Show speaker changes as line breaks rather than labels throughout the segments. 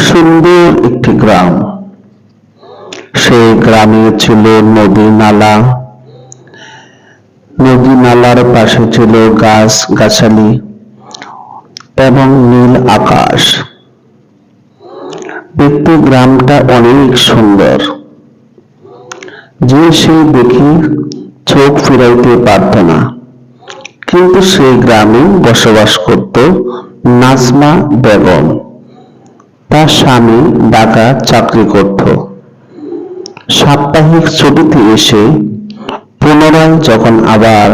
সুন্দর একটি গ্রাম। সেই গ্রামে ছিল নদী নালা। নদী নালার পাশে ছিল গাছ গাছালি এবং নীল আকাশ। দেখতে গ্রামটা অনেক সুন্দর, যে সে দেখি চোখ ফিরাইতে পারত না। কিন্তু সেই গ্রামে বসবাস করত নাজমা বেগম। তার স্বামী ঢাকা চাকরি করত। সাপ্তাহিক ছুটিতে এসে পুনরায় যখন আবার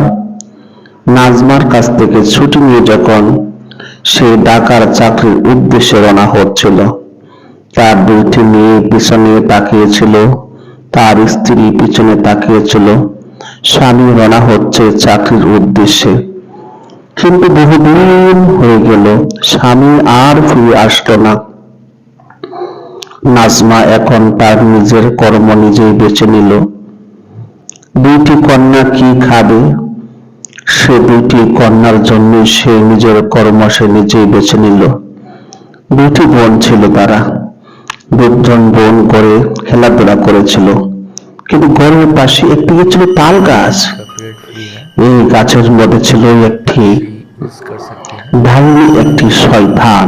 নাজমার কাছ থেকে ছুটি নিয়ে যখন সে ঢাকার চাকরির উদ্দেশ্যে রওনা হচ্ছিল, তার দুইটি মেয়ে পিছনে তাকিয়েছিল, তার স্ত্রী পিছনে তাকিয়েছিল। স্বামী রওনা হচ্ছে চাকরির উদ্দেশ্যে, কিন্তু বহুদিন হয়ে গেল স্বামী আর ফিরে আসলো না। নাজমা এখন তার নিজের কর্ম নিজেই বেছে নিল। দুইটি কন্যা কি খাবে, সে দুইটি কন্যার জন্য সে নিজের কর্ম সে নিজেই বেছে নিল। দুটি বোন ছিল, তারা দুজন বোন করে খেলাধুলা করেছিল, কিন্তু ঘরের পাশে একটি ছিল তাল গাছ। এই গাছের মধ্যে ছিল একটি ধারী একটি শয়তান।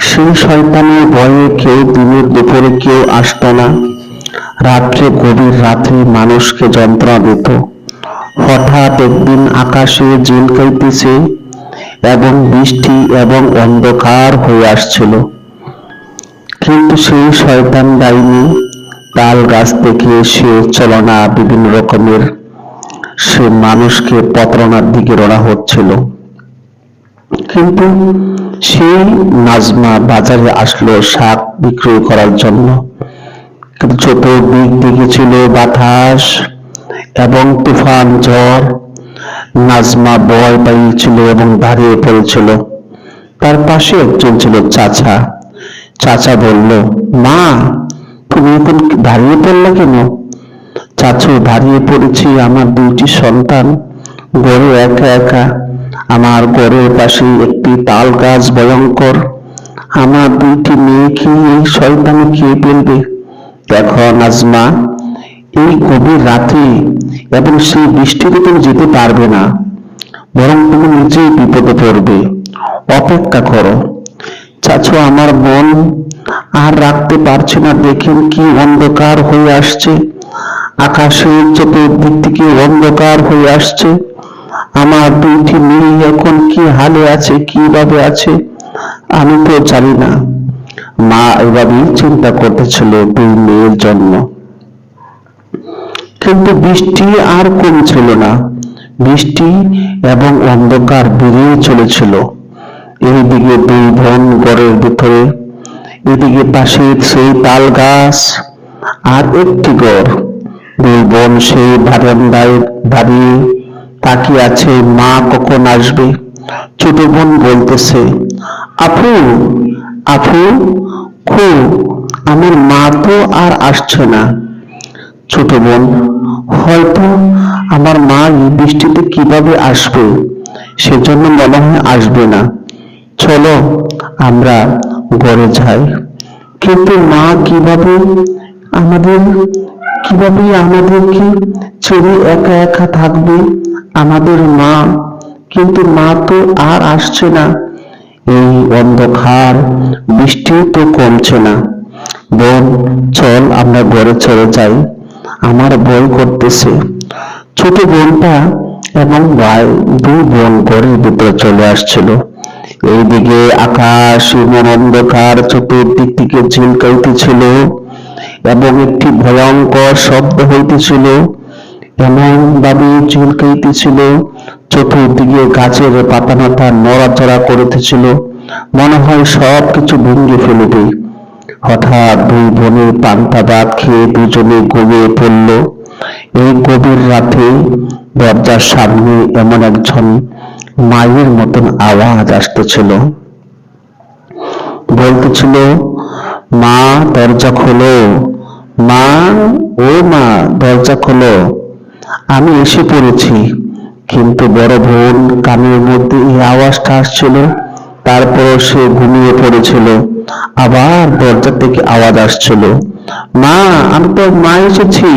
সেই শয়তানের ভয়ে কেউ দিনের দুপুরে কেউ আসত না। রাত্রে গভীর রাত্রে মানুষকে যন্ত্রণা দিত। হঠাৎ একদিন আকাশে ঝিলকাইতেছে এবং বৃষ্টি এবং অন্ধকার হয়ে আসছিল, কিন্তু সেই শয়তান ডাইনি তাল গাছ থেকে সে চলনা বিভিন্ন রকমের সে মানুষকে প্রতারণার দিকে রওনা হচ্ছিল। কিন্তু সেই নাজমা বাজারে আসলো শাক বিক্রয় করার জন্য, কিন্তু চতুর্দিক দিকে ছিল বাতাস এবং তুফান ঝড়। নাজমা ভয় পাইয়েছিল এবং দাঁড়িয়ে পড়েছিল। তার পাশে একজন ছিল চাচা। চাচা বলল, মা তুমি এখন দাঁড়িয়ে পড়লে কেন? চাচু, দাঁড়িয়ে পড়েছি, আমার দুইটি সন্তান ঘরে একা একা। আমার ঘরের পাশে একটি তাল গাছ ভয়ঙ্কর। আমার দুইটি মেয়েকে এই শয়তানে খেয়ে ফেলবে। দেখো নাজমা, এই গভীর রাতে এবং সেই বৃষ্টিতে তুমি যেতে পারবে না, বরং তুমি নিজেই বিপদে পড়বে। অপেক্ষা করো। চাচু, আমার মন আর রাখতে পারছে না, দেখেন কি অন্ধকার হয়ে আসছে। আকাশের চতুর্দিক থেকে অন্ধকার হয়ে আসছে। আমার দুইটি মেয়ে এখন কি হালে আছে, কিভাবে আছে আমি তো জানি না। মা এভাবেই চিন্তা করতেছিল দুই মেয়ের জন্য। কিন্তু বৃষ্টি আর কমছিল না। বৃষ্টি এবং অন্ধকার বেরিয়ে চলেছিল। এইদিকে দুই বোন ঘরের ভিতরে, এদিকে পাশে সেই তাল গাছ আর একটি ঘর। দুই বোন সেই বারান্দায় দাঁড়িয়ে তাকিয়ে আছে, মা কখন আসবে। ছোট বোন বলতেছে, আপু আপু কো, আমার মা তো আর আসছে না। ছোট বোন, হয়তো আমার মা এই বৃষ্টিতে কিভাবে আসবে, সেজন্য মনে হয় আসবে না। চলো আমরা ঘরে যাই। কিন্তু মা আমাদেরকে ছেড়ে একা একা থাকবে, আমাদের মা। কিন্তু মা তো আর আসছে না। এই অন্ধকার, বৃষ্টি তো কমছে না। বোন, চল আমরা ঘরে চলে যাই, আমার ভয় করতেছে। ছোট বোনটা এবং ভাই দুই বোন ঘরের ভিতরে চলে আসছিল। এইদিকে আকাশ এবং অন্ধকার চতুর্দিক থেকে ঝিলকাইতেছিল এবং একটি ভয়ঙ্কর শব্দ হইতেছিল। এমন ভাবে ঝিলকাইতেছিল, চতুর্দিকে গাছের পাতা মাথা নড়াচড়া করিতেছিল, মনে হয় সব কিছু ভেঙে ফেলবে। হঠাৎ দুই বোনের পান্তা ভাত খেয়ে দুজনে ঘুমিয়ে পড়ল। এই গভীর রাতে দরজার সামনে এমন একজন মায়ের মতন আওয়াজ আসতেছিল, বলতেছিল, মা দরজা খোলো, মা, ও মা দরজা খোলো, আমি এসে পড়েছি। কিন্তু বড় বোন কানের মধ্যে এই আওয়াজটা আসছিল, তারপর সে ঘুমিয়ে পড়েছিল। আবার দরজা থেকে আওয়াজ আসছিল, মা, আমি তো মা এসেছি,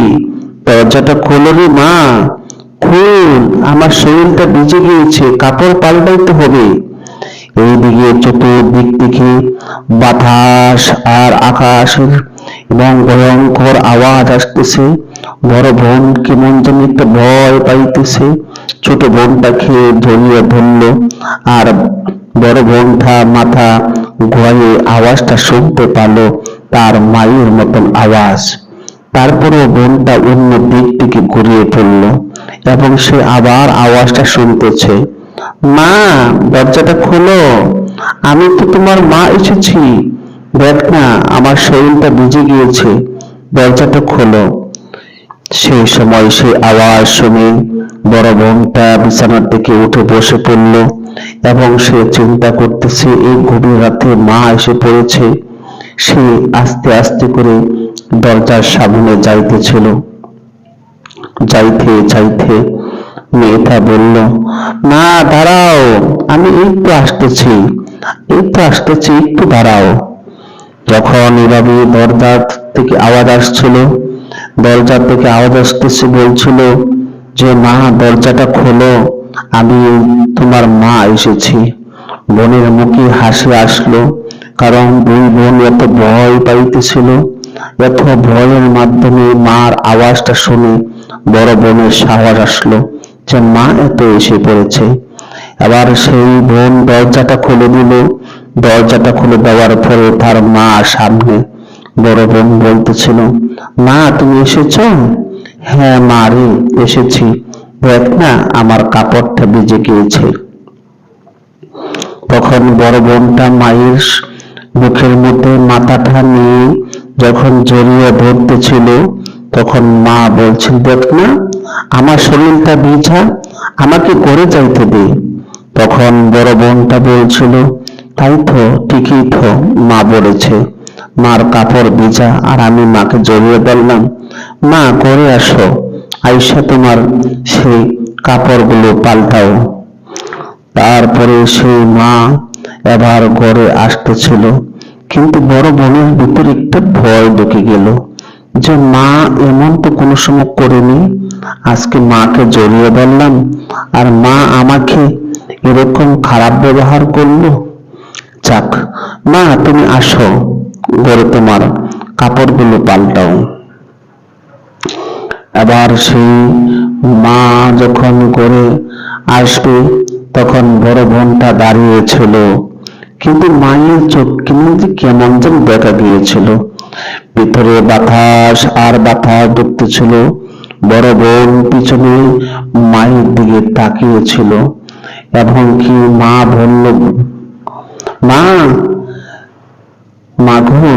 দরজাটা খোলো রে মা, খুল, আমার শরীরটা ভিজে গিয়েছে, কাপড় পাল্টাইতে হবে। এইদিকে চতুর্দিক থেকে বাতাস আর আকাশের এবং ভয়ঙ্কর আওয়াজ আসতেছে। বড় বোন কেমন যেন একটা ভয় পাইতেছে, ছোট বোনটাকে জড়িয়ে ধরলো, আর বড় বোনটা মাথা ঘুরিয়ে আওয়াজটা শুনতে পারলো তার মায়ের মতন আওয়াজ। তারপরেও বোনটা অন্য দিক থেকে ঘুরিয়ে পড়লো এবং সে আবার আওয়াজটা শুনতেছে, মা, দরজাটা খোলো, আমি তো তোমার মা এসেছি, দেখ না আমার শরীরটা ভিজে গিয়েছে, দরজাটা খোলো। সেই সময় সে আওয়াজ শুনে বড় বোনটা বিছানার থেকে উঠে বসে পড়ল এবং সে চিন্তা করতেছে এই গভীর রাতে মা এসে পড়েছে। সে আস্তে আস্তে করে দরজার সামনে যাইতেছিল। যাইতে যাইতে মেয়েটা বলল, না দাঁড়াও, আমি এই তো আসতেছি, এই তো আসতেছি, একটু দাঁড়াও। যখন এভাবে দরজা থেকে আওয়াজ আসছিল, দরজা থেকে আওয়াজ আসতেছে, বলছিল যে মা, দরজাটা খোলো, আমি তোমার মা এসেছি। বোনের মুখে হাসি আসলো, কারণ দুই বোন এত ভয় পাইতেছিল। এত ভয়ের মাধ্যমে মার আওয়াজটা শুনে বড় বোনের সাহস আসলো যে মা এত এসে পড়েছে। এবার সেই বোন দরজাটা খুলে দিল। দরজাটা খুলে দেওয়ার পরে তার মা সামনে। বড় বোন বলতেছিল, মা তুমি এসেছ? হ্যাঁ মা রে, এসেছি, দেখ না আমার কাপড়টা ভিজে গিয়েছে। তখন বড় বোনটা মায়ের মুখের মধ্যে মাথাটা নিয়ে যখন জড়িয়ে ধরতেছিল, তখন মা বলছেন, দেখ না আমার শরীরটা ভিজা, আমাকে ঘরে যাইতে দে। তখন বড় বোনটা বলছিল, তাই তো, ঠিকই তো মা বলেছে, মার কাপড় ভিজা আর আমি মাকে জড়িয়ে ধরলাম, মা ঘরে আসো, আইসা তোমার সেই কাপড়গুলো পাল্টাও। তারপরে সেই মা এবার ঘরে আসতেছিল, কিন্তু বড় বোনের ভিতরে একটা ভয় ঢুকে গেল যে মা এমন তো কোনো সময় করেনি, আজকে মাকে জড়িয়ে ধরলাম আর মা আমাকে এরকম খারাপ ব্যবহার করলো। যাক মা, তুমি আসো ঘরে, তোমার কাপড়গুলো পাল্টাও। এবার সেই মা যখন ঘরে আসবে, তখন বড় বোনটা দাঁড়িয়েছিল, কিন্তু মায়ের চোখ কেমন যেন দেখা গিয়েছিল, ভিতরে বাতাস আর বাতাস ঢুকতেছিল। বড় বোন পিছনে মায়ের দিকে তাকিয়েছিল এবং কি মা বলল, মা, মাগো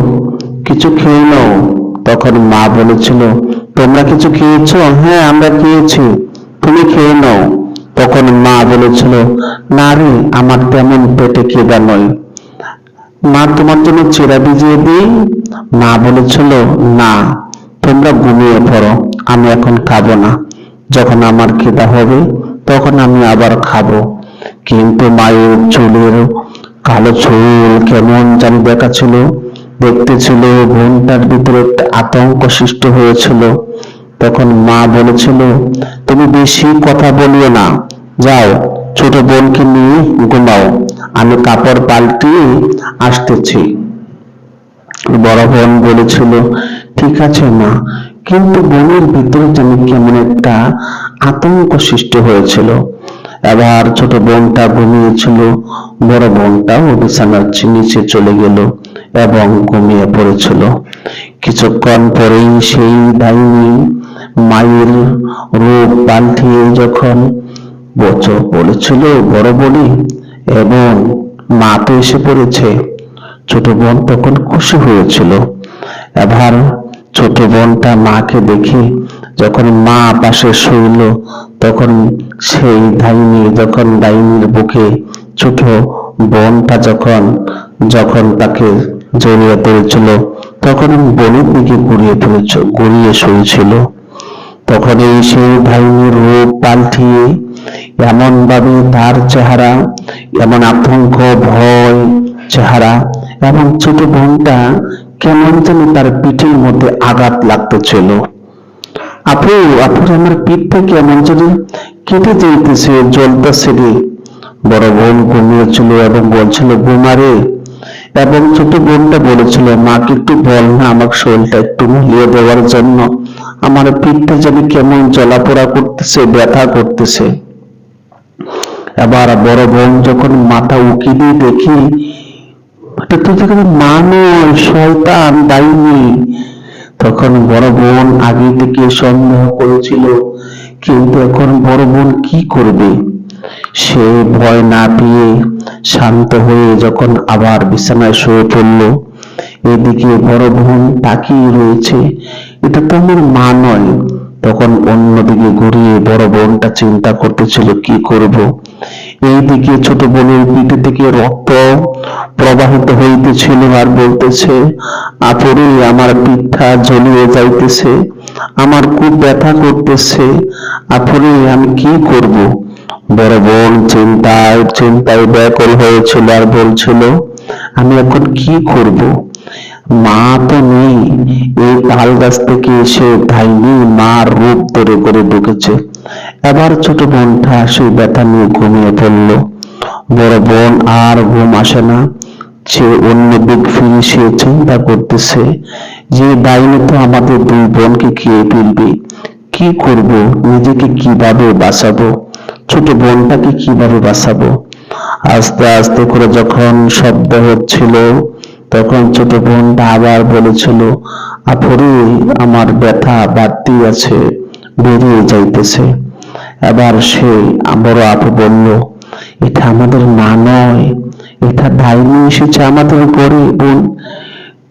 কিছু খেয়ে নাও। তখন মা বলেছিল, তোমরা কিছু খেয়েছো? হ্যাঁ আমরা খেয়েছি, তুমি খেয়ে নাও। তখন মা বলেছিল, না রে, আমার তেমন পেটে খিদা নয়, মা তোমার জন্য চিড়া ভিজিয়ে দিই। মা বলেছিল, না, তোমরা ঘুমিয়ে পড়ো, আমি এখন খাবো না, যখন আমার খিদা হবে তখন আমি আবার খাবো। কিন্তু মায়ের চুলের কালো চুল কেমন জানি দেখাচ্ছিল, দেখতেছিল, বোনটার ভিতরে একটা আতঙ্ক সৃষ্টি হয়েছিল। তখন মা বলেছিল, তুমি বেশি কথা বলিও না, যাও ছোট বোনকে নিয়ে ঘুমাও, আমি কাপড় পাল্টিয়ে আসতেছি। বড় বোন বলেছিল, ঠিক আছে মা, কিন্তু বোনের ভিতরে যেন কেমন একটা আতঙ্ক সৃষ্টি হয়েছিল। এবার ছোট বোনটা ঘুমিয়েছিল, বড় বোনটাও বিছানার নিচে চলে গেল এবং ঘুমিয়ে পড়েছিল। কিছুক্ষণ পরেই সেই ডাইনি মায়ের রূপ পাল্টিয়ে যখন বলেছিল, বড় বলি এবং মা তো এসে পড়েছে। ছোট বোন তখন খুশি হয়েছিল। এবার ছোট বোনটা মাকে দেখে যখন মা পাশে শুইল, তখন সেই ডাইনির বুকে ছোট বোনটা যখন তাকে জড়িয়ে ধরেছিল, তখন বোনের দিকে ঘুরিয়ে শুয়েছিল। তখন সেই ডাইনির রূপ পাল্টিয়ে এমন ভাবে তার চেহারা, এমন আতঙ্ক, ভয় চেহারা, এবং ছোট বোনটা কেমন যেন তার পিঠের মধ্যে আঘাত লাগতেছিল। আপু, আপুর আমার পিঠটা কেমন যেন কেটে যাইতেছে, জ্বলতেছে রে। বড় বোন ঘুমিয়েছিল এবং বলছিল ঘুমারে, এবং ছোট বোনটা বলেছিল মাকে একটু বল না আমাকে শরীরটা একটু মুলিয়ে দেওয়ার জন্য, আমার পিঠটা যেন কেমন জ্বলাপোড়া করতেছে, ব্যথা করতেছে। এবার বড় বোন যখন মাথা উকি দিয়ে দেখি, এটা তো দেখে মা নয়, শয়তান, ডাইনি। তখন বড় বোন আগে থেকে সন্দেহ করেছিল, কিন্তু এখন বড় বোন কি করবে? সে ভয় না পেয়ে শান্ত হয়ে যখন আবার বিছানায় শুয়ে পড়ল, এদিকে বড় বোন তাকিয়ে রয়েছে, এটা তো আমার মা নয়। তখন অন্যদিকে ঘুরিয়ে বড় বোনটা চিন্তা করতেছিল কি করব। এইদিকে ছোট বোনের পিঠে থেকে রক্ত প্রবাহিত হইতেছিল আর বলতেছে, আপুরে আমার পিঠটা জ্বলিয়ে যাইতেছে, আমার খুব ব্যথা করতেছে, আপুরে আমি কি করব? বড় বোন চিন্তায় চিন্তায় ব্যাকুল হয়েছিল আর বলছিল, আমি এখন কি করব? মা তো নেই, এই তাল গাছ থেকে এসে ডাইনি মার রূপ ধরে করে ঢুকেছে। এবার ছোট বোনটা সেই ব্যথা নিয়ে ঘুমিয়ে পড়ল। বড় বোন আর ঘুম আসে না, সে অন্য দিক ফিরে সে চিন্তা করতেছে যে ডাইনি তো আমাদের দুই বোনকে খেয়ে ফেলবে, কি করব, নিজেকে কিভাবে বাঁচাবো, ছোট বোনটাকে কিভাবে বাঁচাবো। আস্তে আস্তে করে যখন শব্দ হচ্ছিল, তখন ছোট বোনটা আবার বলেছিল, আপুরে আমার ব্যথা বাড়তি আছে, বেরিয়ে যাইতেছে। এবার সে বড় আপু বলল, এটা আমাদের মা নয়, এটা ডাইনি এসেছে আমাদের ঘরে বোন,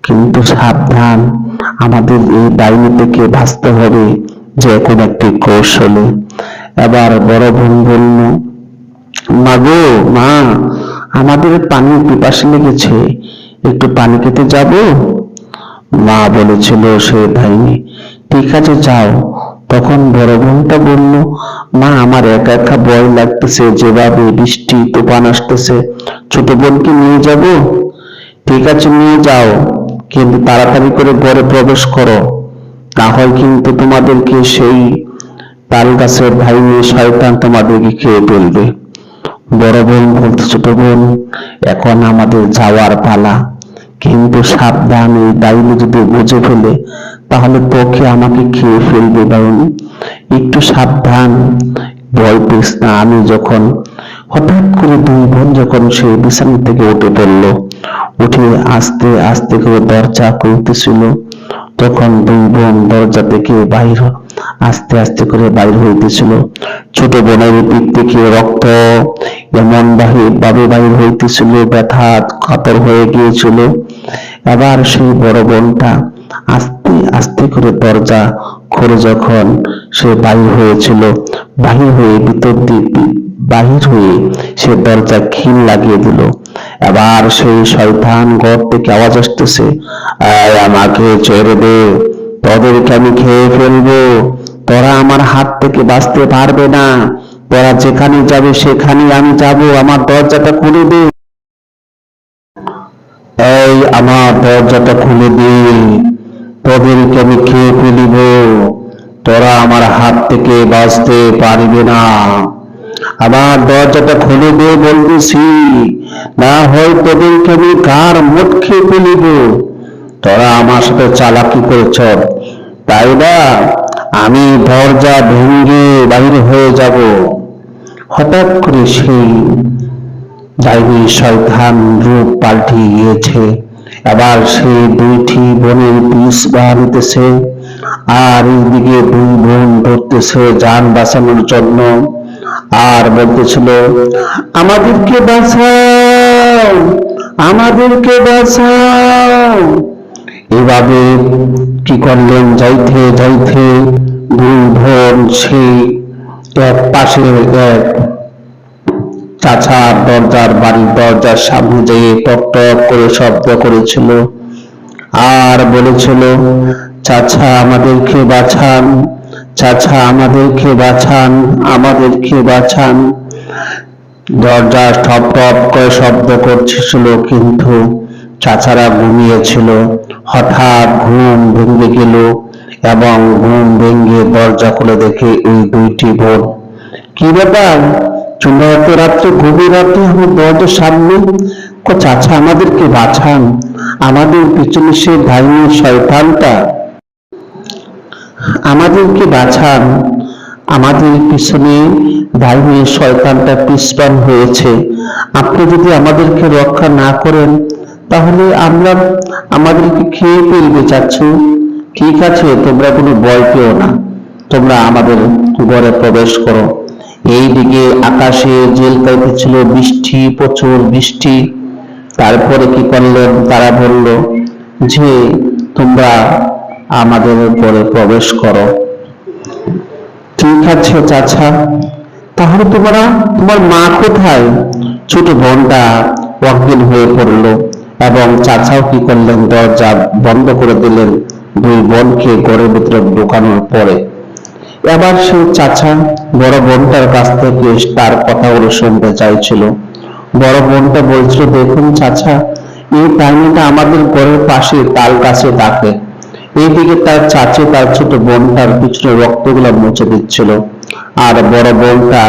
কিন্তু সাবধান, আমাদের এই ডাইনি থেকে বাঁচতে হবে যে কোনো একটি কৌশলে। এবার বড় বোন বলল, মা গো, মা, আমাদের পানির পিপাসা লেগেছে, একটু পানি খেতে যাব। মা বলেছিল সে ডাইনি, ঠিক আছে যাও। তখন বড় বোনটা বলল, মা আমার একা একা ভয় লাগতেছে, যেভাবে বৃষ্টি তুফান আসতেছে, ছোট বোনকে নিয়ে যাব। ঠিক আছে নিয়ে যাও, কিন্তু তাড়াতাড়ি করে ঘরে প্রবেশ করো, না হয় কিন্তু তোমাদেরকে সেই তাল গাছের ডাইনি শয়তান তোমাদেরকে খেয়ে ফেলবে। বড় বোন বলতে, ছোট বোন এখন আমাদের যাওয়ার পালা, কিন্তু সাবধান, এই ডাইনি যদি বুঝে ফেলে তাহলে তোকে আমাকে খেয়ে ফেলবে, ডাইনি একটু সাবধান, ভয় পেস না। আমি যখন হঠাৎ করে দুই বোন যখন সে বিছানা থেকে উঠে পড়লো, উঠে আস্তে আস্তে করে দরজা খুলতেছিল, তখন দুই বোন দরজা থেকে বাইর আস্তে আস্তে করে বাইর হইতেছিল। ছোট বোনের পিঠ থেকে রক্ত এমন ভাবে বাইর হইতেছিল, ব্যথা কাতর হয়ে গিয়েছিল। এবার সেই বড় বোনটা আস্তে আস্তে করে দরজা খুলে যখন সে বাহির হয়েছিল, বাহির হয়ে ভিতর দিয়ে বাহির হয়ে সে দরজা খিল লাগিয়ে দিল। এবার সেই শয়তান ঘর থেকে আওয়াজ আসতেছে, আমাকে ছেড়ে দে, তোদেরকে আমি খেয়ে ফেলবো, তোরা আমার হাত থেকে বাঁচতে পারবে না, তোরা যেখানে যাবে সেখানে আমি যাব, আমার দরজাটা খুলে দে, এই আমার দরজাটা খুলে দে, তোদেরকে আমি খেয়ে ফেলিব, তোরা আমার হাত থেকে বাঁচতে পারবে না, আমার দরজাটা খুলে দে বলতেছি, না হয় তোদেরকে আমি কার মুখ খেয়ে ফেলিব। তোরা আমার সাথে চালাকি করেছ, তাই না? আমি দরজা ভেঙে বাইরে হয়ে যাব। হঠাৎ করে সেই ডাইনি শয়তান রূপ পাল্টে গিয়েছে। এবার সেই দুইটি বোনের পিছ বাড়িতেছে, আর এইদিকে দুই বোন ধরতেছে যান বাঁচানোর জন্য, আর বলতেছিল, আমাদেরকে বাঁচাও, আমাদেরকে বাঁচাও। এভাবে কি করলেন, যাইতে যাইতে দুই বোন সেই এক পাশে এক চাচার দরজার বাড়ির দরজার সামনে যেয়ে টক টক করে শব্দ করেছিল আর বলেছিল, চাচা আমাদেরকে বাঁচান, চাচা আমাদেরকে বাঁচান, আমাদেরকে বাঁচান। দরজা ঠপ ঠপ করে শব্দ করছিল, কিন্তু চাচারা ঘুমিয়েছিল। হঠাৎ ঘুম ভেঙে গেল এবং ঘুম ভেঙে দরজা খুলে দেখে এই দুইটি বোন। কি ব্যাপার, তোমরা এত রাত্রে, গভীর রাত্রে আমার দরজার সামনে? চাচা, আমাদেরকে বাঁচান, আমাদের পিছনে সে ডাইনি শয়তানটা, আমাদেরকে বাঁচান, আমাদের পিছনে ডাইনি শয়তানটা পিছপন হয়েছে। আপনি যদি আমাদেরকে রক্ষা না করেন তাহলে আমরা আমাদেরকে খেয়ে ফেলবে চাচ্ছু। ঠিক আছে, তোমরা কোনো ভয় পেও না, তোমরা আমাদের ঘরে প্রবেশ করো। এইদিকে আকাশে ঝলকাইতেছিল বৃষ্টি, প্রচুর বৃষ্টি। তারপরে কি করলেন, তারা বলল যে তোমরা আমাদের ঘরে প্রবেশ করো। ঠিক আছে চাচা, তাহলে তোমার মা কোথায়? ছোট বোনটা অজ্ঞান হয়ে পড়লো এবং চাচাও কি করলেন, দরজা বন্ধ করে দিলেন দুই বোনকে ঘরের ভিতরে ঢোকানোর পরে। এবার সে চাচা বড় বোনটার কাছ থেকে তার কথাগুলো শুনতে চাইছিল। বড় বোনটা বলছিল, দেখুন চাচা, এই ডাইনিটা আমাদের ঘরের পাশে তাল গাছে থাকে। এইদিকে তার চাচি তার ছোট বোনটার পিছনে রক্তগুলো মুছে দিচ্ছিল, আর বড় বোনটা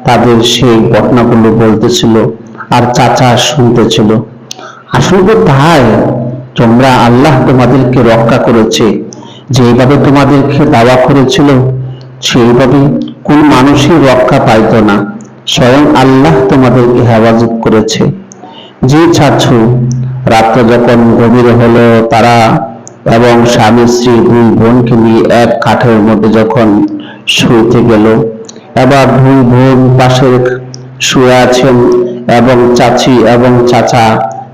তাদের সেই ঘটনাগুলো বলতেছিল আর চাচা শুনতেছিল। আসলে তাই, তোমরা, আল্লাহ তোমাদেরকে রক্ষা করেছে। যেভাবে তোমাদেরকে দাওয়া করেছিল সেইভাবে কোন মানুষই রক্ষা পাইত না, স্বয়ং আল্লাহ তোমাদেরকে হেফাজত করেছে। জি চাচ্ছু, রাত্র যখন গভীর হলো, তারা এবং স্বামী স্ত্রী দুই বোনকে নিয়ে এক কাঠের মধ্যে যখন শুইতে গেল, এবার দুই বোন পাশে শুয়ে আছেন এবং চাচি এবং চাচা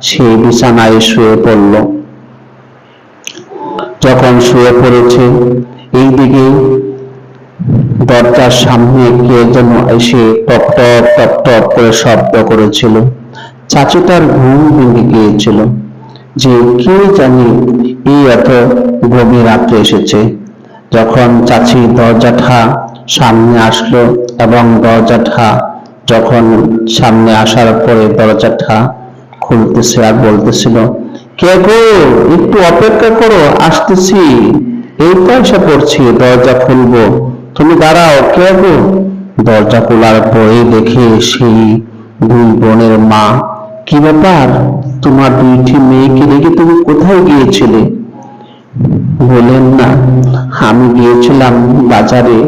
সেই বিছানায় শুয়ে পড়ল। যখন শুয়ে পড়েছে, এইদিকে দরজার সামনে কে যেন এসে টপ টপ টপ টপ করে শব্দ করেছিল। চাচিটার ঘুম ভেঙে গিয়েছিল যে কে জানি এই এত গভীর রাত্রে এসেছে। যখন চাচি দরজাটা সামনে আসলো এবং দরজাটা যখন সামনে আসার পরে দরজাটা খুলতেছে আর বলতেছিল, কে গো, একটু অপেক্ষা করো, আসতেছি, এই তো এসে পড়ছি, দরজা খুলবো, তুমি দাঁড়াও, কে গো। দরজা খোলার পরে দেখে সেই দুই বোনের মা। কি ব্যাপার, তোমার দুইটি মেয়েকে রেখে তুমি কোথায় গিয়েছিলে? বলেন না, আমি গিয়েছিলাম বাজারে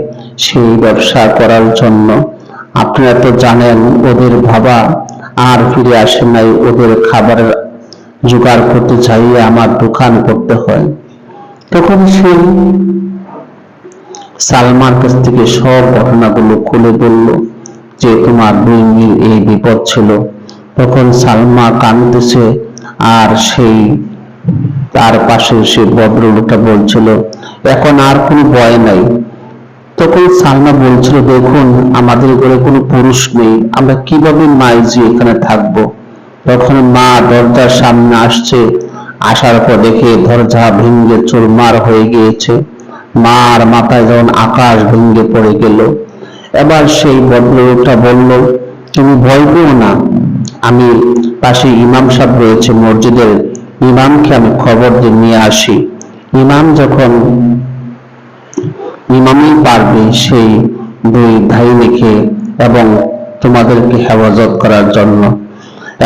সেই ব্যবসা করার জন্য। আপনারা তো জানেন ওদের বাবা আর ফিরে আসে নাই, ওদের খাবারের জোগাড় করতে চাইলে আমার দোকান করতে হয়। তখন সে সালমার কাছ থেকে সব ঘটনাগুলো খুলে বলল যে তোমার দুই মেয়ের এই বিপদ ছিল। তখন সালমা কাঁদতেছে আর সেই তার পাশে সে ভদ্রলোকটা বলছিল, এখন আর কোনো ভয় নাই। তখন সালমা বলছিল, দেখুন, আমাদের ঘরে কোনো পুরুষ নেই, আমরা কিভাবে মাইজি এখানে থাকবো। তখন মা দরজার সামনে আসছে, আসার পর দেখে দরজা ভেঙে চুরমার হয়ে গিয়েছে। মার মাথায় যখন আকাশ ভেঙে পড়ে গেল। এবার সেই ভদ্রলোকটা বলল, তুমি ভয় পেও না, আমি পাশে ইমাম সাহেব রয়েছে মসজিদের, ইমামকে আমি খবর দিয়ে নিয়ে আসি। ইমাম যখন ইমামই পারবে সেই দুই ডাইনিকে এবং তোমাদেরকে হেফাজত করার জন্য।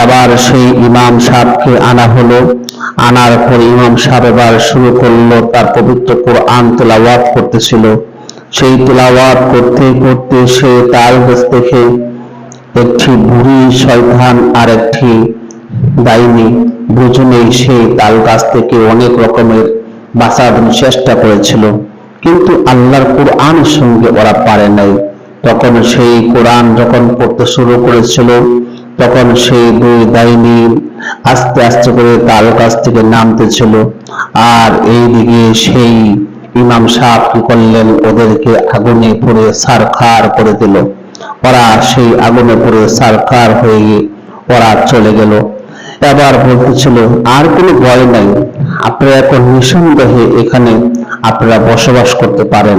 এবার সেই ইমাম সাহেবকে আনা হলো। আনার পর ইমাম সাহেব এবার শুরু করলো তার পবিত্র কোরআন তেলাওয়াত করতেছিল। সেই তেলাওয়াত করতে করতে সে তাল গাছ থেকে একটি বুড়ি শয়তান আর একটি ডাইনি দুজনেই সেই তাল গাছ থেকে অনেক রকমের বাঁচার চেষ্টা করেছিল, কিন্তু আল্লাহর কোরআনের সঙ্গে ওরা পারে নাই। তখন সেই কোরআন যখন পড়তে শুরু করেছিল, তখন সেই দুই ডাইনি আস্তে আস্তে করে তাল গাছ থেকে নামতেছিল। আর এইদিকে সেই ইমাম সাহেব কি করলেন, ওদেরকে আগুনে পুড়ে ছারখার করে দিল। ওরা সেই আগুনে পুড়ে ছারখার হয়ে ওরা চলে গেল। এবার বলতেছিল, আর কোনো ভয় নাই, আপনারা এখন নিঃসন্দেহে এখানে আপনারা বসবাস করতে পারেন।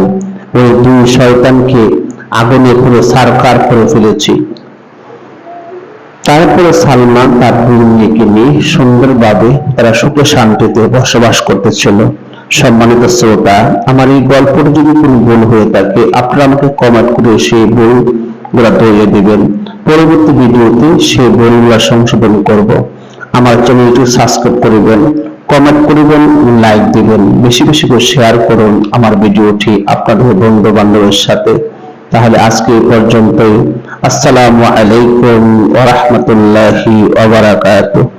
ওই দুই শয়তানকে আগুনে পুড়ে ছারখার করে ফেলেছি। তারপরে সালমা তার দুই মেয়েকে নিয়ে সুন্দরভাবে তারা সুখে শান্তিতে বসবাস করতেছিল। সম্মানিত শ্রোতা, আমার এই গল্পটা যদি কোনো ভুল হয়ে থাকে আপনারা আমাকে কমেন্ট করে সেই ভুলগুলা ধরিয়ে দিবেন। পরবর্তী ভিডিওতে সেই ভুলগুলা সংশোধন করব। আমার চ্যানেলটি সাবস্ক্রাইব করবেন, কমেন্ট করবেন, লাইক দিবেন, বেশি বেশি করে শেয়ার করুন আমার ভিডিওটি আপনাদের বন্ধু বান্ধবের সাথে। তাহলে আজকে এই পর্যন্তই। আসসালামু আলাইকুম ওয়া রাহমাতুল্লাহি ওয়া বারাকাতুহু।